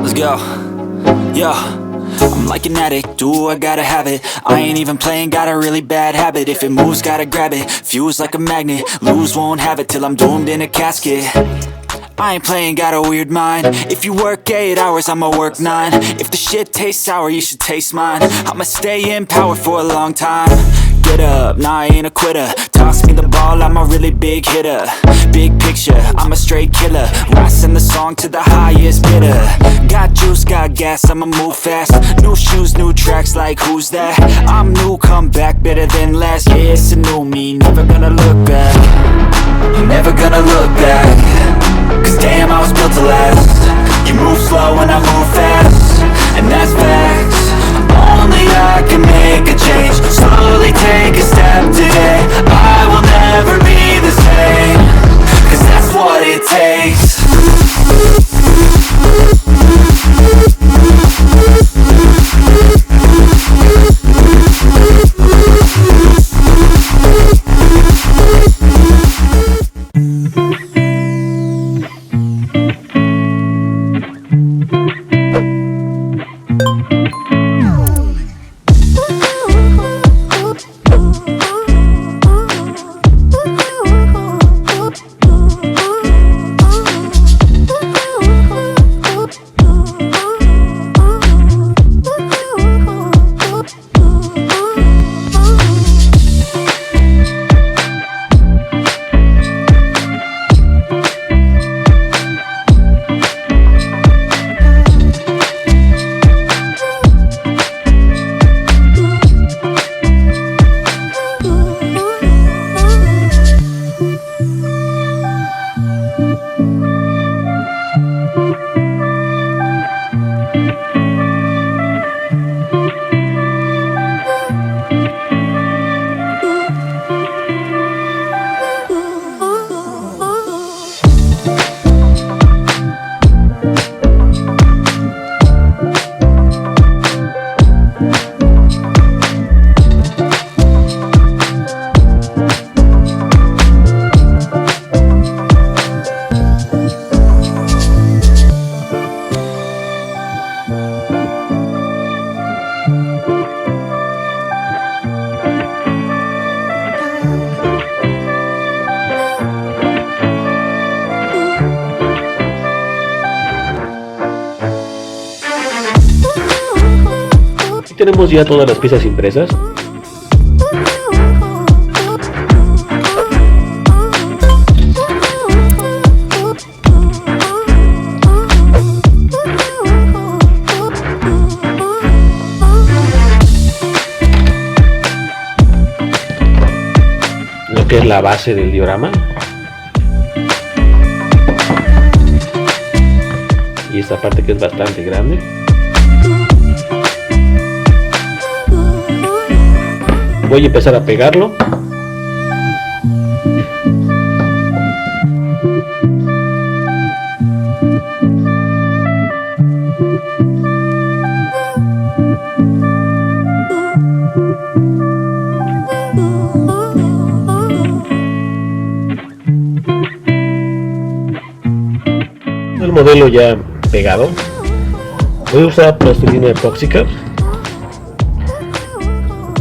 Let's go. Yo, I'm like an addict, do I gotta have it. I ain't even playing, got a really bad habit. If it moves, gotta grab it, fuse like a magnet. Lose, won't have it till I'm doomed in a casket. I ain't playing, got a weird mind. If you work 8 hours, I'ma work 9. If the shit tastes sour, you should taste mine. I'ma stay in power for a long time. Get up, nah, I ain't a quitter. Toss me the ball, I'm a really big hitter. Big picture, I'm a straight killer. Rising the song to the highest bidder. Got juice, got gas, I'ma move fast. New shoes, new tracks, like who's that? I'm new, come back, better than last. Yeah, it's a new me, never gonna look back. Never gonna look back. Cause damn, I was built to last. You move slow and I move fast, and that's facts. Only I can make a change. Slowly take a step today. I will never be the same. Cause that's what it takes. Tenemos ya todas las piezas impresas. Lo que es la base del diorama. Y esta parte que es bastante grande. Voy a empezar a pegarlo. El modelo ya pegado. Voy a usar plastilina epóxica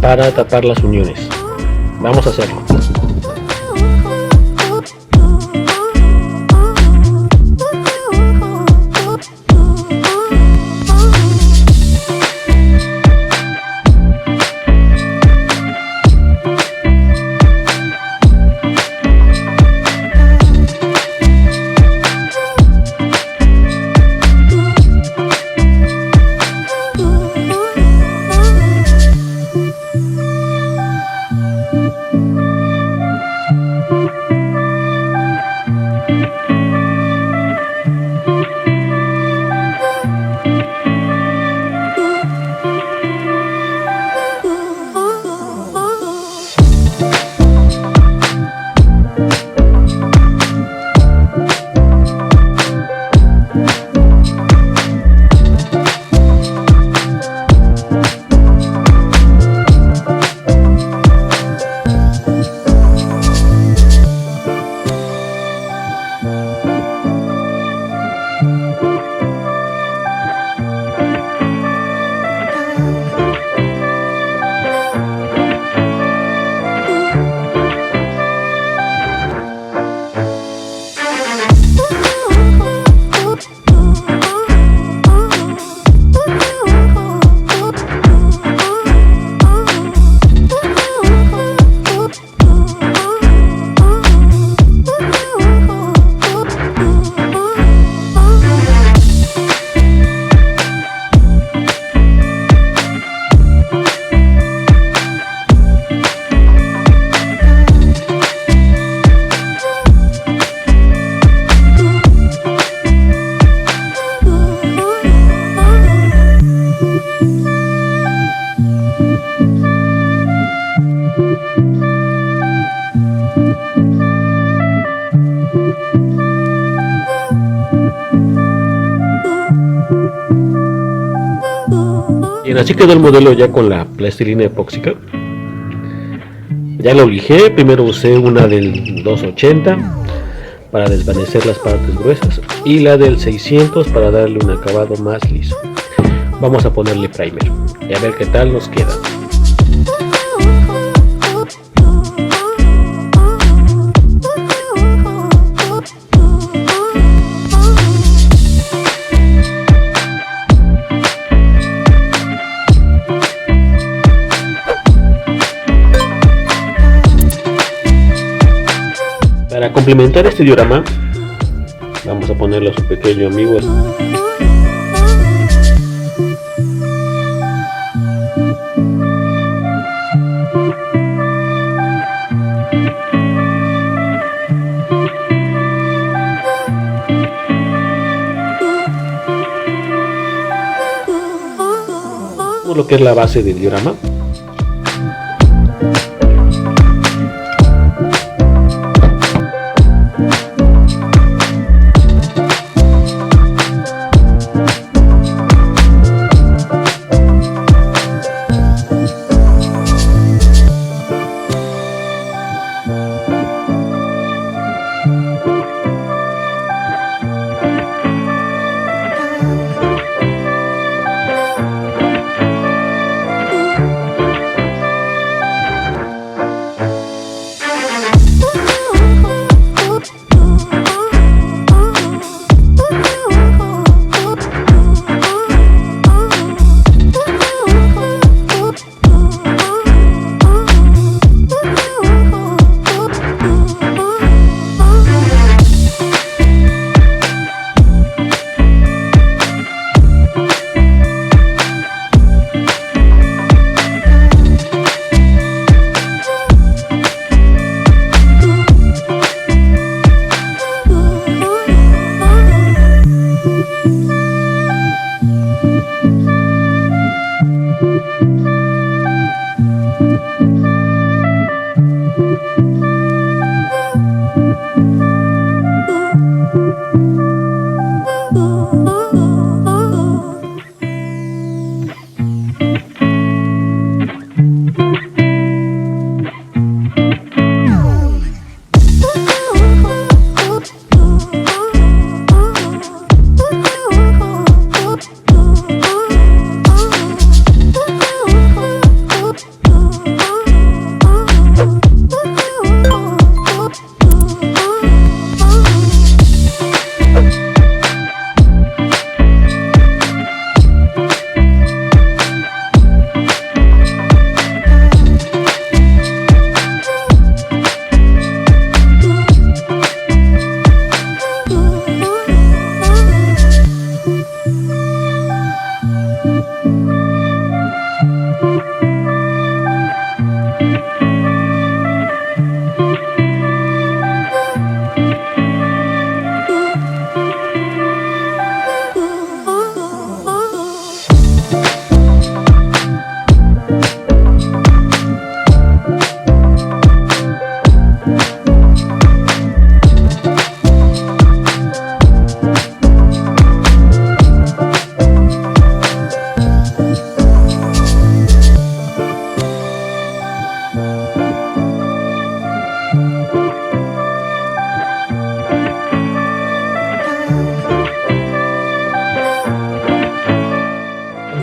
para tapar las uniones. Vamos a hacerlo. Bien, así quedó el modelo ya con la plastilina epóxica. Ya lo lijé, primero usé una del 280 para desvanecer las partes gruesas y la del 600 para darle un acabado más liso. Vamos a ponerle primer y a ver qué tal nos queda. Para complementar este diorama, vamos a ponerle a su pequeño amigo. Lo que es la base del diorama.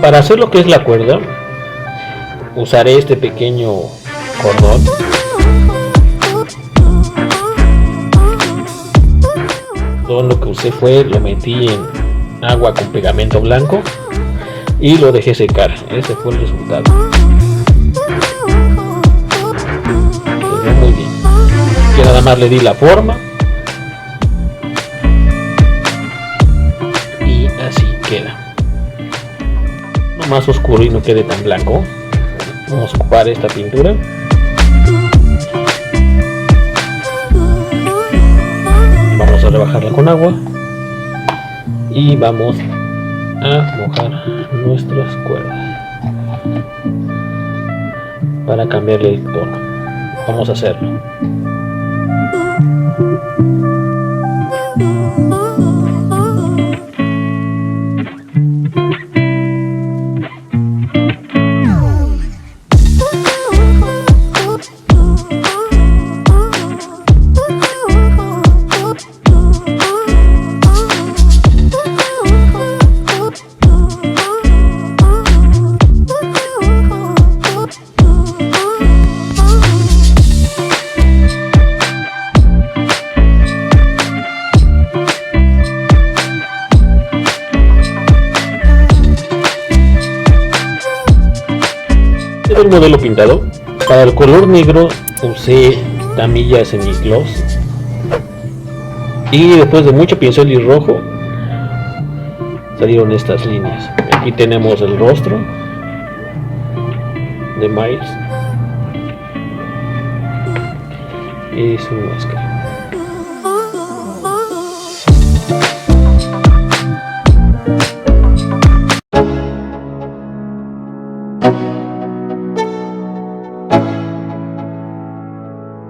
Para hacer lo que es la cuerda, usaré este pequeño cordón. Todo lo que usé lo metí en agua con pegamento blanco y lo dejé secar. Ese fue el resultado. Quedó muy bien. Yo nada más le di la forma y así queda. Más oscuro y no quede tan blanco. Vamos a ocupar esta pintura. Vamos a rebajarla con agua y vamos a mojar nuestras cuerdas para cambiarle el tono. Vamos a hacerlo. el modelo pintado. Para el color negro usé Tamiya semigloss. Y después de mucho pincel y rojo salieron estas líneas. Aquí tenemos el rostro de Miles y su máscara.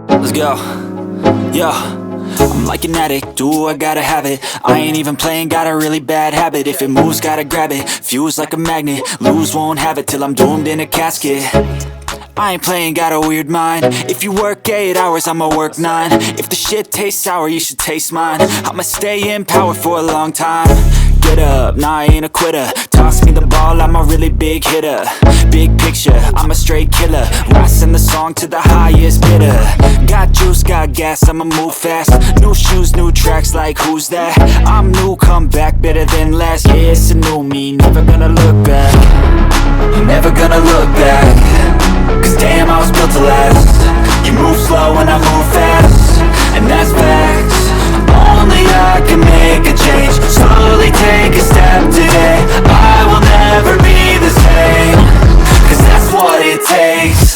Let's go. Yo, I'm like an addict, do I gotta have it. I ain't even playing, got a really bad habit. If it moves, gotta grab it, fuse like a magnet. Lose, won't have it till I'm doomed in a casket. I ain't playing, got a weird mind. If you work 8 hours, I'ma work 9. If the shit tastes sour, you should taste mine. I'ma stay in power for a long time. Get up, nah, I ain't a quitter. Toss me the ball, I'm a really big hitter. Big picture, I'm a straight killer. Rising the song to the highest bidder. Got juice, got gas, I'ma move fast. New shoes, new tracks, like who's that? I'm new, come back, better than last. Yeah, it's a new me, never gonna look back. Never gonna look back. Cause damn, I was built to last. You move slow and I move fast, and that's facts. Only I can make a change. Slowly take a step today. I will never be the same. Cause that's what it takes.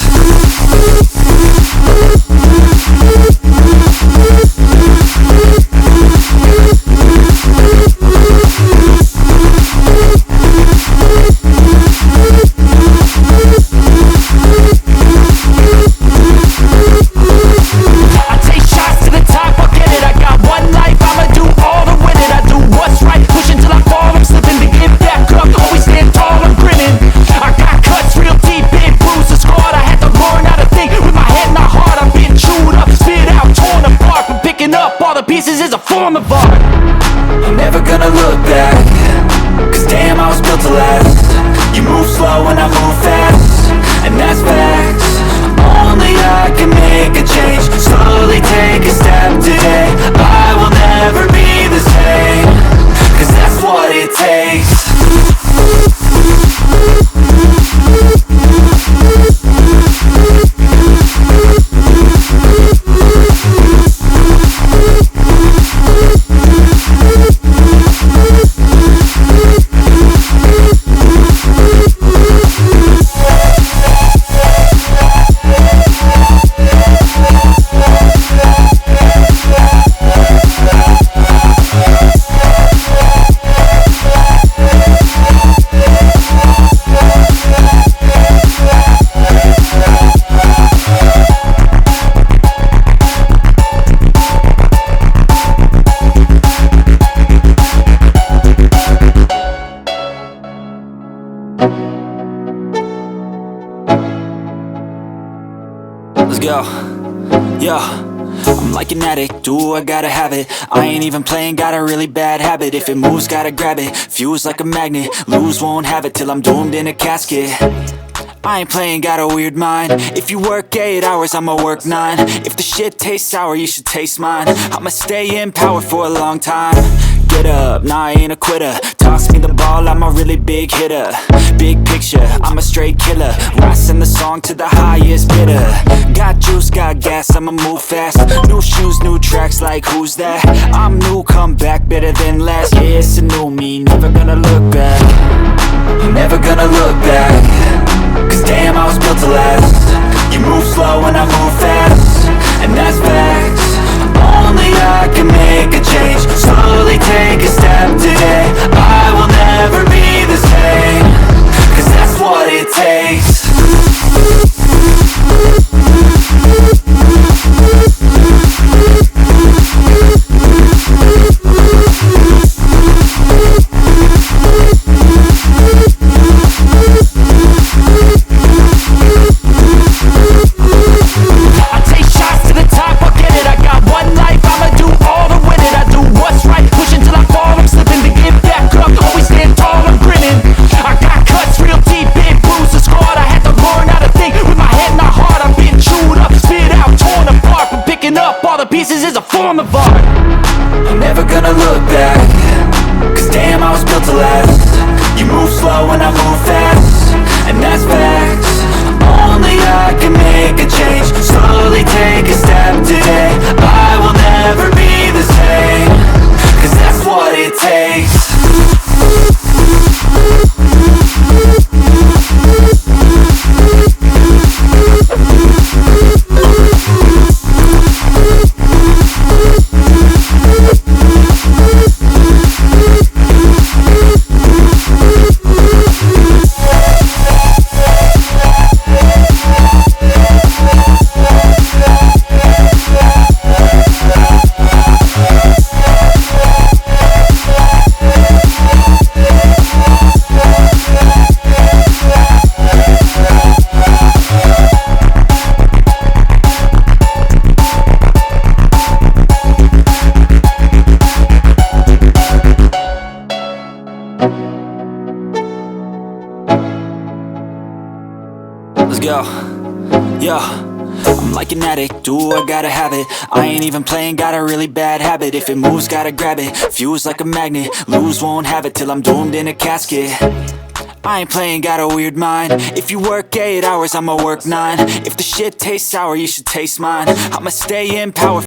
Pieces is a form of art. I'm never gonna look back. Cause damn, I was built to last. You move slow and I move fast, and that's facts. Only I can make a change. Slowly take a step today. I will never be the same. Cause that's what it takes. Let's go. Yo, I'm like an addict, do I gotta have it. I ain't even playing, got a really bad habit. If it moves, gotta grab it, fuse like a magnet. Lose, won't have it till I'm doomed in a casket. I ain't playing, got a weird mind. If you work 8 hours, I'ma work 9. If the shit tastes sour, you should taste mine. I'ma stay in power for a long time. Get up, nah, I ain't a quitter. Toss me the ball, I'm a really big hitter. Big picture, I'm a straight killer. Rising the song to the highest bidder. Got juice, got gas, I'ma move fast. New shoes, new tracks, like who's that? I'm new, come back, better than last. Yeah, it's a new me, never gonna look back. Never gonna look back. Cause damn, I was built to last. You move slow and I move fast, and that's facts. Only I can make a change. Slowly take a step today. I will never be the same. Cause that's what it takes. Pushing till I fall, I'm slipping. Yo, yo, I'm like an addict, do I gotta have it. I ain't even playing, got a really bad habit. If it moves, gotta grab it, fuse like a magnet. Lose, won't have it till I'm doomed in a casket. I ain't playing, got a weird mind. If you work 8 hours, I'ma work 9. If the shit tastes sour, you should taste mine. I'ma stay in power.